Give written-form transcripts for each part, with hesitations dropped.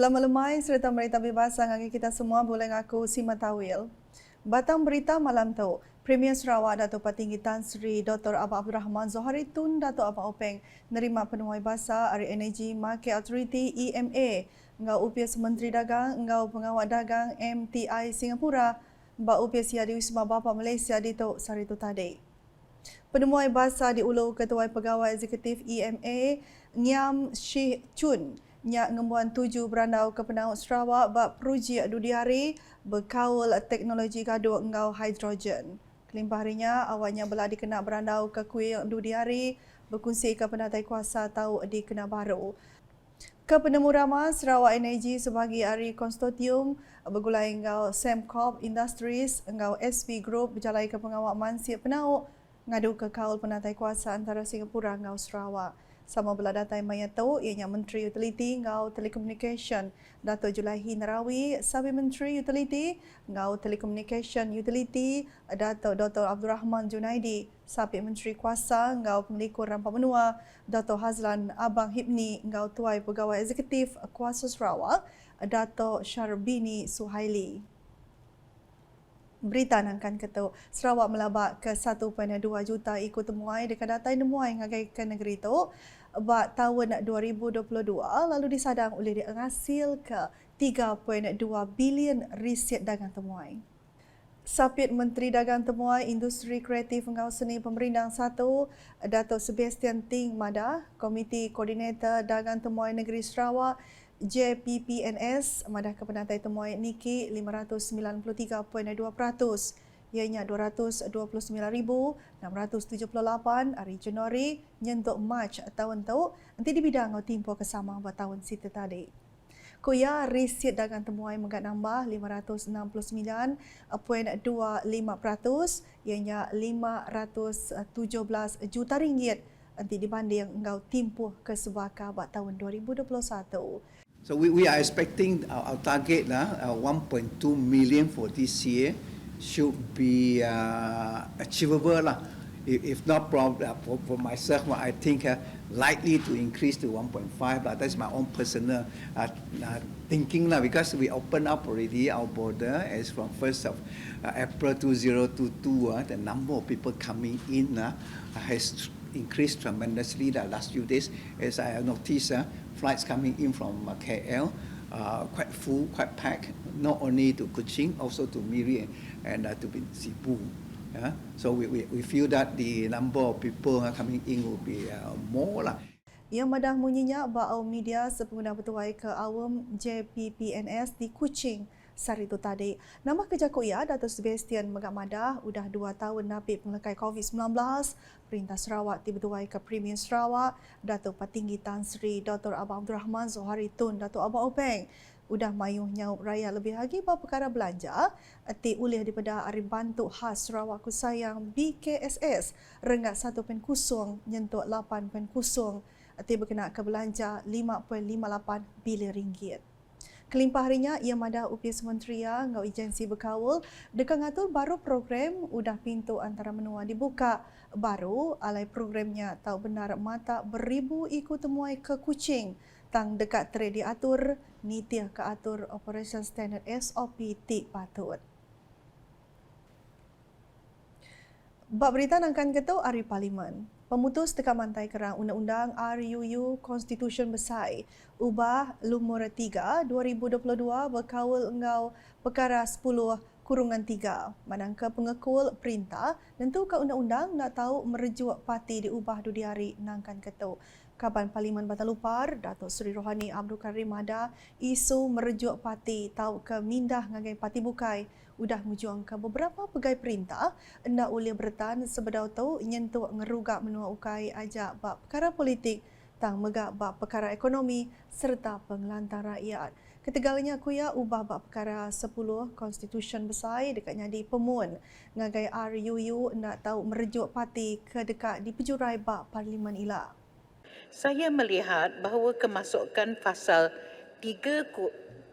Selamat lemai serta berita bebas bagi kita semua boleh ngaku si Matawil. Batang berita malam tu, Premier Sarawak Dato' Patinggi Tan Sri Dr. Abang Abdul Rahman Zohari Tun Dato' Abang Openg nerima penuai basah Ari Energy Market Authority EMA ngau upias Menteri Dagang ngau Pengawal Dagang MTI Singapura ba upias ia di Wisma Bapa Malaysia di Tok Saritu tadi. Penemuai basah diulu Ketua Pegawai Eksekutif EMA Ngiam Syih Chun nyak ngembuan 7 berandau ke Penang Sarawak bab projek dudiari berkaul teknologi gaduh engau hidrogen. Kelimpah harinya awaknya belah dikena berandau ke kuil dudiari berkongsi ke pendatai kuasa tahu di Kena Baru. Ke penemu rama Sarawak Energy sebagai hari konsortium bergulai engau Semcorp Industries engau SP Group berjalai ke pengawal mansip penauk ngadu ke kaul pendatai kuasa antara Singapura engau Sarawak. Sama belah datai maya tu ianya Menteri Utiliti ngau Telecommunication Dato' Julaihi Narawi, Sabi Menteri Utiliti ngau Telecommunication Utility Dato' Dr. Abdul Rahman Junaidi, Sabi Menteri Kuasa ngau Pemelikur Rampau Menua Dato' Hazlan Abang Hibni ngau Tuai Pegawai Eksekutif Kuasa Sarawak Dato' Syarbini Suhaili. Berita nangkan kata Sarawak melabak ke 1.2 juta ikut temuai dekat datai nemuai ngagai ke negeri tu bak tahun 2022 lalu disadang oleh dia ngasil ke 3.2 bilion riset dagang temuai. Sapit Menteri Dagang Temuai Industri Kreatif Engau Seni Pemerindang 1 Dato' Sebastian Ting Madah, Komiti Koordinator Dagang Temuai Negeri Sarawak JPPNS madah ke pendatai temuai Niki 593.2%, ianya 229,678 hari Januari nyentuk Mac tahun tu nanti di bidang timpo kesama buat tahun situ tadi. Kuya riset dagang temuai mengat nambah 569.25%, ianya 517 juta ringgit nanti dibanding engkau timpuh ke sebaka buat tahun 2021. So we are expecting our target 1.2 million for this year should be achievable lah. If not for myself, I think likely to increase to 1.5. That's my own personal thinking lah, because we open up already our border as from 1st of April 2022. The number of people coming in has increased tremendously the last few days. As I have noticed, flights coming in from KL quite full, quite packed, not only to Kuching, also to Miri and to Sibu. So we feel that the number of people coming in will be more lah. Ia madah munyinya bau media sepengguna bertuai ke awam JPPNS di Kuching sari itu tadi. Nama kejaku ia Dato' Sebastian Megak Madah udah 2 tahun napi penglekai COVID-19. Perintah Sarawak dibertuai ke Premier Sarawak Dato' Patinggi Tan Sri Dr. Abang Abdul Rahman Zohari Tun Dato' Abang Openg. Udah mayuh nyaup raya lebih lagi bahawa perkara belanja ati ulih daripada Ari Bantuk Khas Sarawak Ku Sayang BKSS rengat 1.0 nyentuk 8.0 ati berkenaan ke belanja 5.58 bilion ringgit. Kelimpah harinya ia madah upias Mentria ngau agensi berkawal dekat ngatur baru program udah pintu antara menua dibuka baru alai programnya tahu benar mata beribu ikut temuai ke Kuching tang dekat teri diatur nitiah ke atur Operation Standard SOP tik patut. Bab berita nangkan ketau Ari Parlimen. Pemutus teka mantai kerang Undang-Undang RUU Konstitusi Besar ubah Lumur 3 2022 berkawal engau perkara 10/3 manangka pengekul perintah tentu ke undang-undang nak tahu merujuk parti diubah dudiari nangkan ketau. Kaban Parlimen Batal Lupar Datuk Seri Rohani Abdul Karim ada isu merujuk parti tahu ke mindah ngagai parti bukai udah mujuang ke beberapa pegai perintah hendak ulia bertan sebedau tahu nyentuh ngerugak menua ukai ajak bab perkara politik tang megak bab perkara ekonomi serta pengelantar rakyat. Ketegalanya kuya ubah bab perkara 10 Konstitusi Besar dekatnya di Pemun ngagai RUU nak tahu merujuk parti ke dekat di pejurai bab Parlimen ila. Saya melihat bahawa kemasukan pasal 3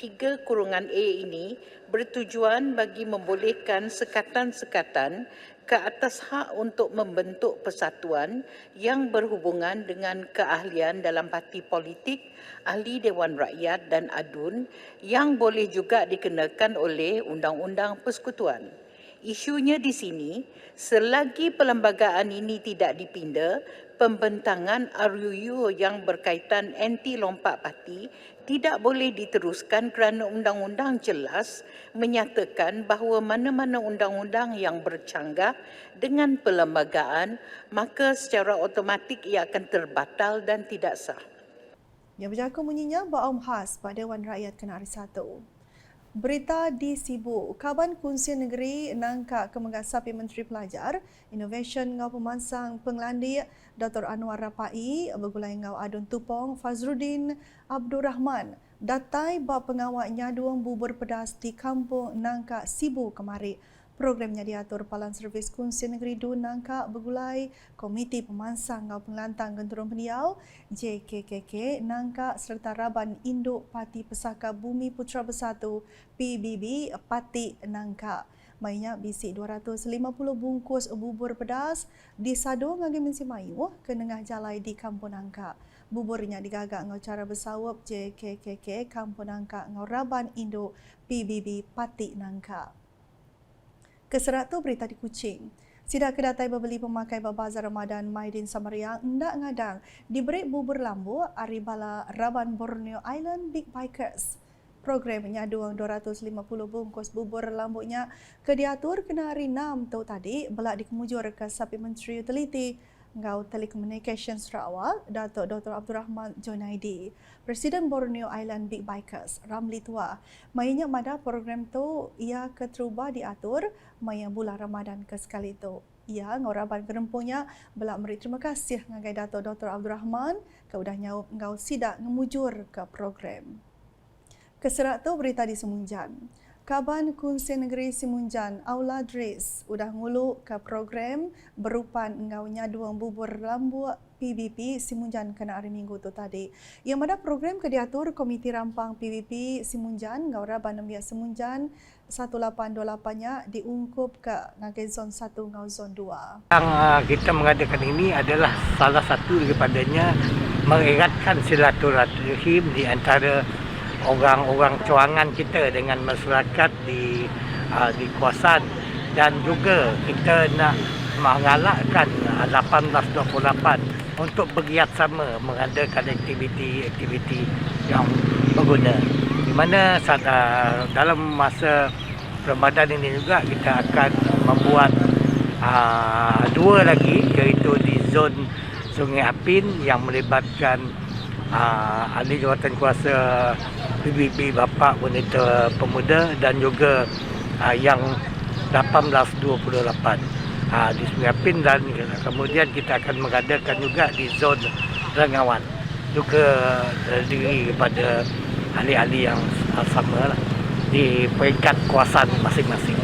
3(a) ini bertujuan bagi membolehkan sekatan-sekatan ke atas hak untuk membentuk persatuan yang berhubungan dengan keahlian dalam parti politik, ahli Dewan Rakyat dan ADUN yang boleh juga dikenakan oleh Undang-Undang Persekutuan. Isunya di sini, selagi perlembagaan ini tidak dipinda, pembentangan RUU yang berkaitan anti lompat parti tidak boleh diteruskan kerana undang-undang jelas menyatakan bahawa mana-mana undang-undang yang bercanggah dengan perlembagaan, maka secara automatik ia akan terbatal dan tidak sah. Yang berjangka bunyinya Ba'om khas pada Dewan Rakyat Kenari 1. Berita di Sibu, Kaban Kunsian Negeri nangka Kemengasapi Menteri Pelajar, Innovation Ngau Pemansang Penglandi Dr. Anwar Rapai bergulai Ngau Adun Tupong Fazruddin Abdul Rahman datai bab pengawaknya duang bubur pedas di kampung Nangka Sibu kemari. Programnya diatur Palan Servis Kunsian Negeri Dun Nangka bergulai Komiti Pemansang Ngau Penglantang Genturong Pendiau JKKK Nangka serta Raban Induk Parti Pesaka Bumi Putra Bersatu PBB Parti Nangka. Mainnya bisi 250 bungkus bubur pedas di Sado ngagi Mensi Mayu ke Nengah Jalai di Kampung Nangka. Buburnya digagak ngau cara bersawap JKKK Kampung Nangka ngau Raban Induk PBB Parti Nangka. Keserat tu berita di Kuching. Sidak kedatai berbeli pemakai Bazar Ramadan Maidin Samariang hendak ngadang diberi bubur lambu Aribala Raban Borneo Island Big Bikers. Programnya 250 bungkus bubur lambunya ke diatur kena hari 6 tu tadi belak dikemujur ke Sapi Menteri Utility Ngau Telecommunication Sarawak, Datuk Dr. Abdul Rahman Junaidi. Presiden Borneo Island Big Bikers, Ramli Tua. Mainnya mada program tu ia keteruba diatur maya bulan Ramadan ke sekali tu. Ia ngoraban kerempunya belak beri terima kasih ngagai Datuk Dr. Abdul Rahman ke udah nyau ngau sidak ngemujur ke program. Keserak tu berita di Semunjan. Kaban Kunsian Negeri Simunjan, Aula Dres, udah ngulu ke program berupan ngaunya duang bubur lambu PBP Simunjan kena hari Minggu tu tadi. Yang mana program ke diatur Komiti Rampang PBP Simunjan, Ngaura Banambia Simunjan 1828-nya diungkup ke ngagai zon 1 ngau zon 2. Yang kita mengadakan ini adalah salah satu daripadanya mengeratkan silaturahim di antara orang-orang cawangan kita dengan masyarakat di kawasan, dan juga kita nak mengalakkan 1828 untuk bergiat sama mengadakan aktiviti-aktiviti yang berguna, di mana dalam masa Ramadan ini juga kita akan membuat dua lagi, iaitu di zon Sungai Apin yang melibatkan ahli jawatankuasa PBB Bapa Wanita Pemuda dan juga yang 1828 di Sungai Apin, dan kemudian kita akan mengadakan juga di zon Rengawan, juga terdiri daripada ahli-ahli yang sama lah, di peringkat kawasan masing-masing.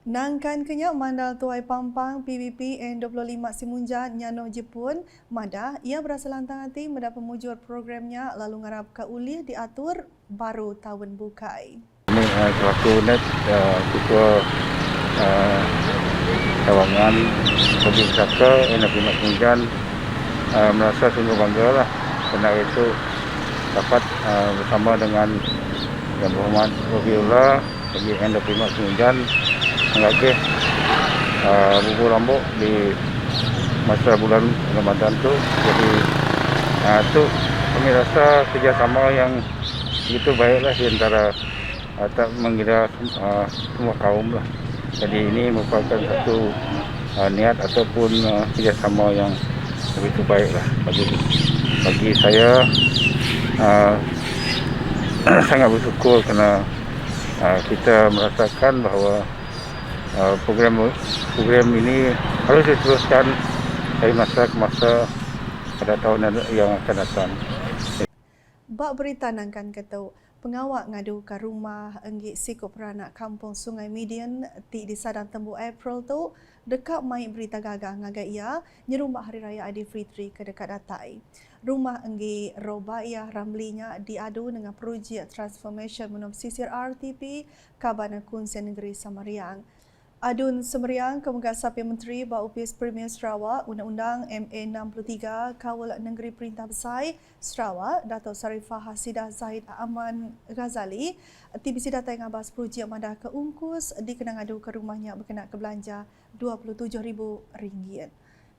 Nangkan kenyak mandal tuai pampang PBP N25 Simunjan Nyano Jepun mada ia berasa lantang hati mendapat pemujur programnya lalu ngarap ke uli diatur baru tahun bukai. Ini selaku net ketua cawangan Komisi Saka N25 Simunjan merasa sungguh bangga lah kerana itu dapat bersama dengan Yang Berhormat Wafiullah bagi N25 Simunjan mengakhir bubur rambut di masa bulan Ramadan tu. Jadi tu kami rasa kerjasama yang begitu baiklah di antara tak mengira semua kaum lah. Jadi ini merupakan satu niat ataupun kerjasama yang begitu baiklah bagi saya. Sangat bersyukur kerana kita merasakan bahawa program ini harus diteruskan dari masa ke masa pada tahun yang akan datang. Bak berita nangkan ketau pengawak ngadu ke rumah enggi sikup peranak kampung Sungai Median ti di Sadang Tembu April tu dekat mai berita gagah ngagai ia nyerumbak hari raya Aidilfitri ke dekat datai. rumah enggi Robaiyah Ramlinya diadu dengan projek transformation menum sisir RTP Kabana Kunsian Negeri Samariang. Adun Semeriang Kemuka Sapi Menteri Baupis Premier Sarawak Undang-Undang MA 63 Kawal Negeri Perintah Besar Sarawak Dato' Sarifah Hasidah Zahid Aman Ghazali TBC data yang abas projek madah ke Ungkus dikenang adu ke rumahnya berkenaan ke belanja RM27,000.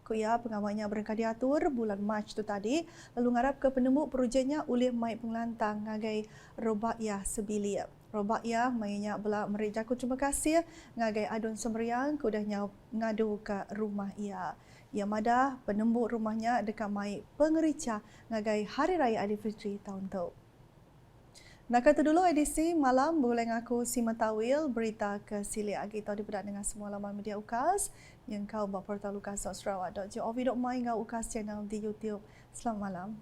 Kuya pengamalnya berengkah diatur bulan Mac tu tadi lalu ngarap ke penemu projeknya oleh Mai Pengelantang ngagai Robaiyah Sebilia. Robaiyah mainnya bela merejaku terima kasih ngagai Adun Semeriang kudahnya ngadu ke rumah ia. Ia madah penembuk rumahnya dekat Mai Pengerica ngagai Hari Raya Aidilfitri tahun tu. Nak kata dulu edisi malam boleh ngaku si Matawil berita ke Silia kita dipedak dengan semua laman media UKAS yang kau buat portal ukas.sarawak.gov.my ngau UKAS channel di YouTube. Selamat malam.